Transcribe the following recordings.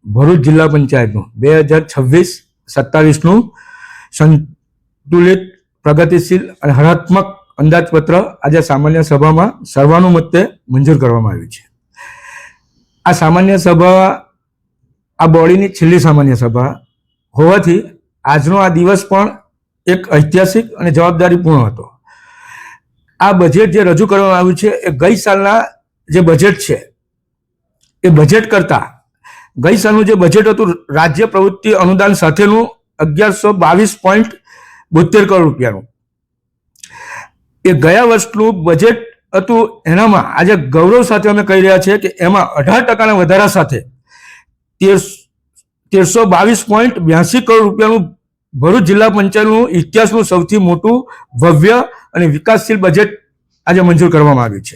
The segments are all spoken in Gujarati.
ભરૂચ જિલ્લા પંચાયતનું 2026-27નું સંતુલિત પ્રગતિશીલ અને હરાત્મક અંદાજપત્ર આજે સામાન્ય સભામાં સર્વાનુમતે મંજૂર કરવામાં આવ્યું છે. આ સામાન્ય સભા આ બોડીની છેલ્લી સામાન્ય સભા હોવાથી આજનો આ દિવસ પણ એક ઐતિહાસિક અને જવાબદારીપૂર્ણ હતો. આ બજેટ જે રજૂ કરવામાં આવ્યું છે એ ગઈ સાલના જે બજેટ છે એ બજેટ કરતાં ગઈ સાલનું જે બજેટ હતું રાજ્ય પ્રવૃત્તિ અનુદાન સાથેનું 1122.72 કરોડ રૂપિયાનું, એ ગયા વર્ષનું બજેટ હતું એનામાં આજે ગૌરવ સાથે અમે કહી રહ્યા છીએ કે એમાં 18% વધારા સાથે 1322.82 કરોડ રૂપિયાનું ભરૂચ જિલ્લા પંચાયતનું ઇતિહાસનું સૌથી મોટું ભવ્ય અને વિકાસશીલ બજેટ આજે મંજૂર કરવામાં આવ્યું છે.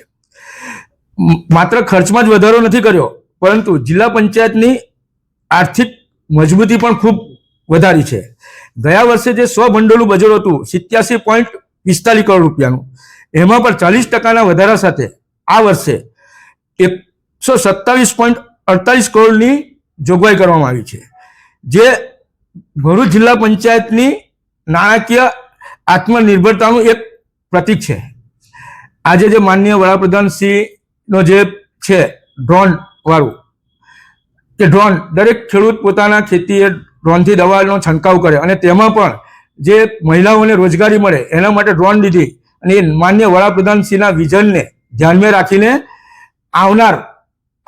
માત્ર ખર્ચમાં જ વધારો નથી કર્યો, પરંતુ જિલ્લા પંચાયતની આર્થિક મજબૂતી પણ ખૂબ વધારી છે. ગયા વર્ષે જે 100 ભંડોળનું બજેટ હતું 87.45 કરોડ રૂપિયાનું, એમાં પણ 40% વધારા સાથે આ વર્ષે 127.48 કરોડની જોગવાઈ કરવામાં આવી છે, જે ભરૂચ જિલ્લા પંચાયતની નાણાકીય આત્મનિર્ભરતાનું એક પ્રતીક છે. આજે જે માનનીય વડાપ્રધાન શ્રીનો જે છે ડ્રોન વાળું, કે ડ્રોન દરેક ખેડૂત પોતાના ખેતીએ ડ્રોનથી દવાનો છંટકાવ કરે અને તેમાં પણ જે મહિલાઓને રોજગારી મળે એના માટે ડ્રોન લીધી અને એ માનનીય વડાપ્રધાન શ્રીના વિઝનને ધ્યાનમાં રાખીને આવનાર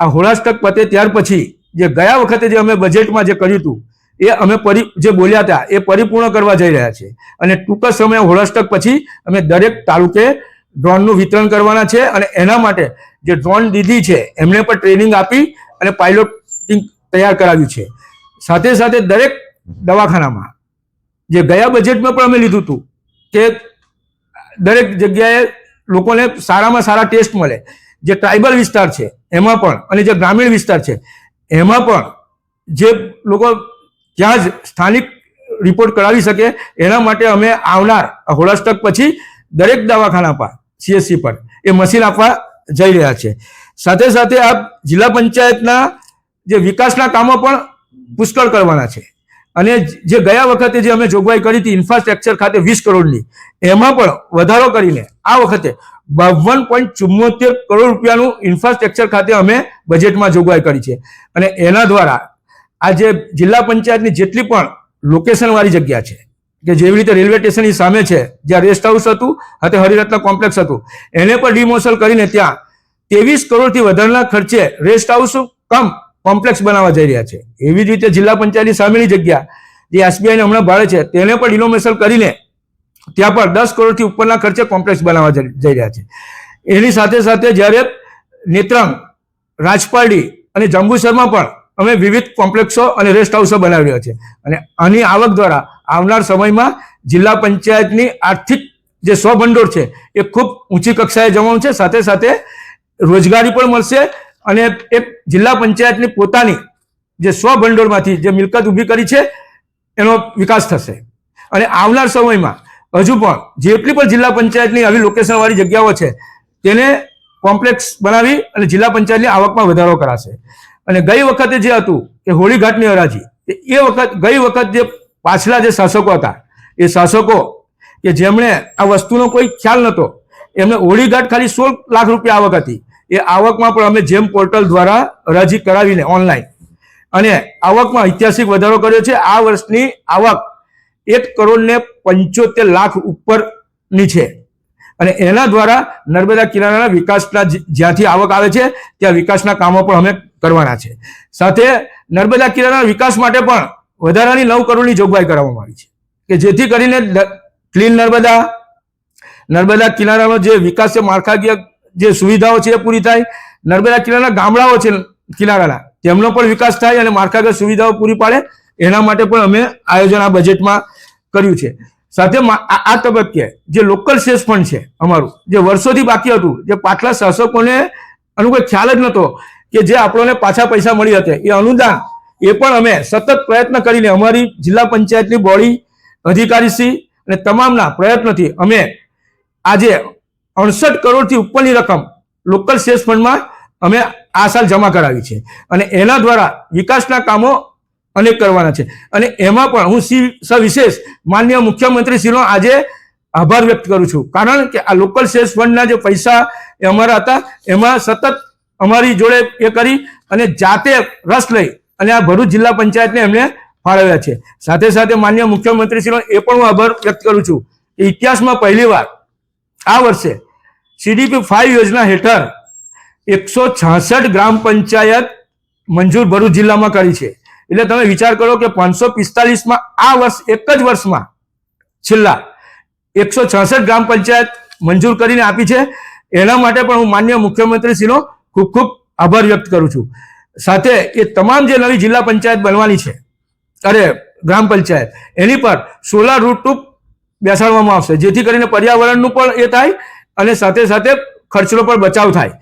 આ હોળાષ્ટક પતે ત્યાર પછી જે ગયા વખતે જે અમે બજેટમાં જે કર્યું હતું એ અમે જે બોલ્યા હતા એ પરિપૂર્ણ કરવા જઈ રહ્યા છે. અને ટૂંક સમયે હોળાષ્ટક પછી અમે દરેક તાલુકે ડ્રોનનું વિતરણ કરવાના છે અને એના માટે જે ડ્રોન દીદી છે એમને પણ ટ્રેનિંગ આપી અને પાયલોટિંગ તૈયાર કરાવ્યું છે. સાથે સાથે દરેક દવાખાનામાં જે ગયા બજેટમાં પણ અમે લીધું હતું કે દરેક જગ્યાએ લોકોને સારામાં સારા ટેસ્ટ મળે, જે ટ્રાઇબલ વિસ્તાર છે એમાં પણ અને જે ગ્રામીણ વિસ્તાર છે એમાં પણ જે લોકો ત્યાં જ સ્થાનિક રિપોર્ટ કરાવી શકે એના માટે અમે આવનાર હોળાષ્ટક પછી દરેક દવાખાના પર CHC પર એ મશીન આપવા જઈ રહ્યા છે. સાથે સાથે આ જિલ્લા પંચાયતના જે વિકાસના કામો પણ પુષ્કળ કરવાના છે અને જે ગયા વખતે જે અમે જોગવાઈ કરી હતી ઇન્ફ્રાસ્ટ્રક્ચર ખાતે 20 કરોડની, એમાં પણ વધારો કરીને આ વખતે 52.74 કરોડ રૂપિયાનું ઇન્ફ્રાસ્ટ્રક્ચર ખાતે અમે બજેટમાં જોગવાઈ કરી છે. અને એના દ્વારા આ જે જિલ્લા પંચાયતની જેટલી પણ લોકેશનવાળી જગ્યા છે, કે જેવી રીતે રેલવે સ્ટેશનની સામે છે જ્યાં રેસ્ટ હાઉસ હતું અને હરિરત્ન કોમ્પ્લેક્સ હતું, એને પણ ડિમોસલ કરીને ત્યાં 23 કરોડથી વધારાના ખર્ચે રેસ્ટ હાઉસ કમ કોમ્પ્લેક્સ બનાવવા જઈ રહ્યા છે. એવી જ રીતે જિલ્લા પંચાયતની સામેની જગ્યા જે SBIને હમણાં ભાડે છે તેને પણ ડિનોમિનેશન કરીને ત્યાં પણ 10 કરોડથી ઉપરના ખર્ચે કોમ્પ્લેક્સ બનાવવા જઈ રહ્યા છે. એની સાથે સાથે જ્યારે નેત્રંગ, રાજપારડી અને જંબુસરમાં પણ અમે વિવિધ કોમ્પ્લેક્સો અને રેસ્ટ હાઉસો બનાવી રહ્યા છે. અને આની આવક દ્વારા આવનાર સમયમાં જિલ્લા પંચાયતની આર્થિક જે સ્વભંડોળ છે એ ખૂબ ઊંચી કક્ષાએ જવાનું છે. સાથે સાથે રોજગારી પણ મળશે અને એક જિલ્લા પંચાયતની પોતાની જે સ્વભંડોળમાંથી જે મિલકત ઊભી કરી છે એનો વિકાસ થશે. અને આવનાર સમયમાં હજુ પણ જેટલી પણ જિલ્લા પંચાયતની આવી લોકેશનવાળી જગ્યાઓ છે તેને કોમ્પ્લેક્સ બનાવી અને જિલ્લા પંચાયતની આવકમાં વધારો કરાશે. અને ગઈ વખતે જે હતું કે હોળીઘાટની હરાજી, ગઈ વખત જે પાછલા જે શાસકો હતા એ શાસકો કે જેમણે આ વસ્તુનો કોઈ ખ્યાલ નહોતો, એમને હોળીઘાટ ખાલી 16 લાખ રૂપિયા આવક હતી, એ આવકમાં પણ અમે જેમ પોર્ટલ દ્વારા હરાજી કરાવીને ઓનલાઈન અને આવકમાં ઐતિહાસિક વધારો કર્યો છે. આ વર્ષની આવક 1,75,00,000 ઉપરની છે અને એના દ્વારા નર્મદા કિનારાના વિકાસના જ્યાંથી આવક આવે છે ત્યાં વિકાસના કામો પણ અમે કરવાના છે. સાથે નર્મદા કિનારાના વિકાસ માટે પણ વધારાની 9 કરોડની જોગવાઈ કરવામાં આવી છે કે જેથી કરીને ક્લીન નર્મદા કિનારાનો જે વિકાસ છે, માળખાકીય જે સુવિધાઓ છે એ પૂરી થાય, નર્મદા કિનારાના ગામડાઓ છે કિનારાના તેમનો પણ વિકાસ થાય અને માળખાકીય સુવિધાઓ પૂરી પાડે, એના માટે પણ અમે આયોજન આ બજેટમાં કર્યું છે. સાથે આ તબક્કે જે લોકલ સેસ ફંડ છે અમારું, જે વર્ષોથી બાકી હતું, જે પાછલા શાસકોને આનો કોઈ ખ્યાલ જ નહોતો કે જે આપણને પાછા પૈસા મળી હતા, એ અનુદાન એ પણ અમે સતત પ્રયત્ન કરીને અમારી જિલ્લા પંચાયતની બોડી અધિકારીશ્રી અને તમામના પ્રયત્નોથી અમે આજે 68 કરોડથી ઉપરની રકમ લોકલ સેસ ફંડમાં અમે આ સાલ જમા કરાવી છે અને એના દ્વારા વિકાસના કામો અનેક કરવાના છે. અને એમાં પણ હું સવિશેષ માનનીય મુખ્યમંત્રીશ્રીનો આજે આભાર વ્યક્ત કરું છું, કારણ કે આ લોકલ સેલ્સ ફંડના જે પૈસા એ અમારા હતા એમાં સતત અમારી જોડે એ કરી અને જાતે રસ લઈ અને આ ભરૂચ જિલ્લા પંચાયતને એમને ફાળવ્યા છે. સાથે સાથે માનનીય મુખ્યમંત્રીશ્રીનો એ પણ હું આભાર વ્યક્ત કરું છું કે ઇતિહાસમાં પહેલીવાર આ વર્ષે CDP 5 યોજના હેઠળ 166 ગ્રામ પંચાયત મંજૂર ભરૂચ જિલ્લામાં કરી છે. એટલે તમે વિચાર કરો કે 545માં આ વર્ષ એક જ વર્ષમાં છેલ્લા 166 ગ્રામ પંચાયત મંજૂર કરીને આપી છે. એના માટે પણ હું માનનીય મુખ્યમંત્રીશ્રીનો ખૂબ ખૂબ આભાર વ્યક્ત કરું છું. સાથે એ તમામ જે નવી જિલ્લા પંચાયત બનવાની છે, ગ્રામ પંચાયત, એની પર સોલાર રૂફટોપ બેસાડવામાં આવશે, જેથી કરીને પર્યાવરણનું પણ એ થાય અને સાથે સાથે ખર્ચનો પણ બચાવ થાય.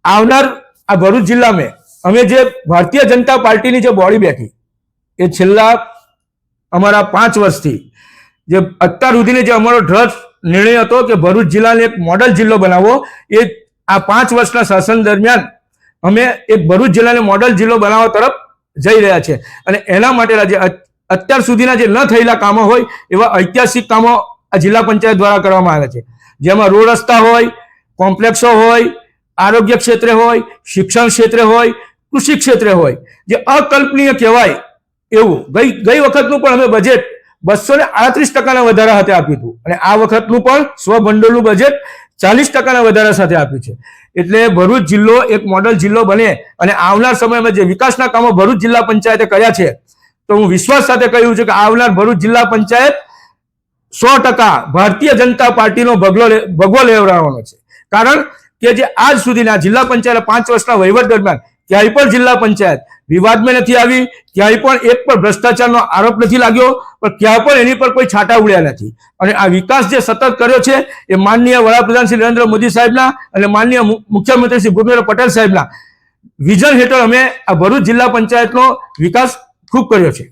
આવનાર આ ભરૂચ જિલ્લામાં અમે જે ભારતીય જનતા પાર્ટીની જે બોડી બેઠી એ છેલ્લા અમારા 5 વર્ષથી જે અત્યાર સુધીની જે અમારો દ્રઢ નિર્ણય હતો કે ભરૂચ જિલ્લાને એક મોડલ જિલ્લો બનાવવો, એ આ 5 વર્ષના શાસન દરમિયાન અમે એક ભરૂચ જિલ્લાને મોડલ જિલ્લો બનાવવા તરફ જઈ રહ્યા છે. અને એના માટેના જે અત્યાર સુધીના જે ન થયેલા કામો હોય એવા ઐતિહાસિક કામો આ જિલ્લા પંચાયત દ્વારા કરવામાં આવ્યા છે, જેમાં રોડ રસ્તા હોય, કોમ્પ્લેક્સો હોય, આરોગ્ય ક્ષેત્રે હોય, શિક્ષણ ક્ષેત્રે હોય, કૃષિ ક્ષેત્રે હોય, જે અકલ્પનીય કહેવાય એવું ગઈ વખતનું પણ અમે બજેટ 238% વધારા સાથે આપ્યું હતું અને આ વખતનું પણ સ્વભંડોળનું બજેટ 40% વધારા સાથે આપ્યું છે. એટલે ભરૂચ જિલ્લો એક મોડલ જિલ્લો બને અને આવનાર સમયમાં જે વિકાસના કામો ભરૂચ જિલ્લા પંચાયતે કર્યા છે, તો હું વિશ્વાસ સાથે કહ્યું છું કે આવનાર ભરૂચ જિલ્લા પંચાયત 100% ભારતીય જનતા પાર્ટીનો ભગવો લેવડાવવાનો છે. કારણ કે જે આજ સુધીના જિલ્લા પંચાયત 5 વર્ષના વહીવટ દરમિયાન ક્યાંય પણ જિલ્લા પંચાયત વિવાદમાં નથી આવી, ક્યાંય પણ એક પણ ભ્રષ્ટાચારનો આરોપ નથી લાગ્યો, પણ ક્યાં પણ એની પર કોઈ છાંટા ઉડ્યા નથી. અને આ વિકાસ જે સતત કર્યો છે એ માનનીય વડાપ્રધાન શ્રી નરેન્દ્ર મોદી સાહેબના અને માનનીય મુખ્યમંત્રી શ્રી ભૂપેન્દ્ર પટેલ સાહેબના વિઝન હેઠળ અમે આ ભરૂચ જિલ્લા પંચાયતનો વિકાસ ખૂબ કર્યો છે.